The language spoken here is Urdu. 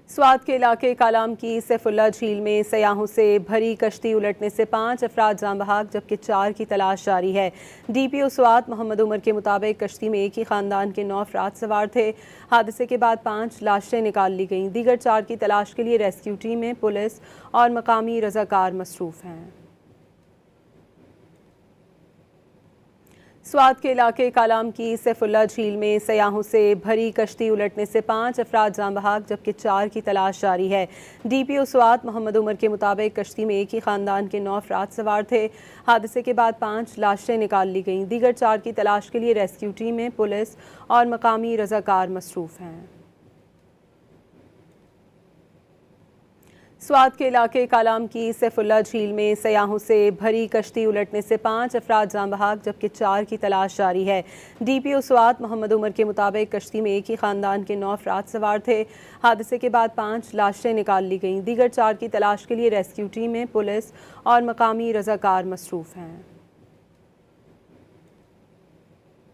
سوات کے علاقے کالام کی سیف اللہ جھیل میں سیاحوں سے بھری کشتی الٹنے سے 5 افراد جاں بحق جبکہ 4 کی تلاش جاری ہے۔ ڈی پی او سوات محمد عمر کے مطابق کشتی میں ایک ہی خاندان کے 9 افراد سوار تھے۔ حادثے کے بعد 5 لاشیں نکال لی گئیں۔ دیگر 4 کی تلاش کے لیے ریسکیو ٹیمیں، پولیس اور مقامی رضاکار مصروف ہیں۔ سوات کے علاقے کالام کی سیف اللہ جھیل میں سیاحوں سے بھری کشتی الٹنے سے 5 افراد جاں بحق جبکہ 4 کی تلاش جاری ہے۔ ڈی پی او سوات محمد عمر کے مطابق کشتی میں ایک ہی خاندان کے 9 افراد سوار تھے۔ حادثے کے بعد 5 لاشیں نکال لی گئیں۔ دیگر 4 کی تلاش کے لیے ریسکیو ٹیمیں، پولیس اور مقامی رضاکار مصروف ہیں۔ سوات کے علاقے کالام کی سیف اللہ جھیل میں سیاحوں سے بھری کشتی الٹنے سے 5 افراد جاں بحق جبکہ 4 کی تلاش جاری ہے۔ ڈی پی او سوات محمد عمر کے مطابق کشتی میں ایک ہی خاندان کے 9 افراد سوار تھے۔ حادثے کے بعد 5 لاشیں نکال لی گئیں۔ دیگر 4 کی تلاش کے لیے ریسکیو ٹیمیں، پولیس اور مقامی رضاکار مصروف ہیں۔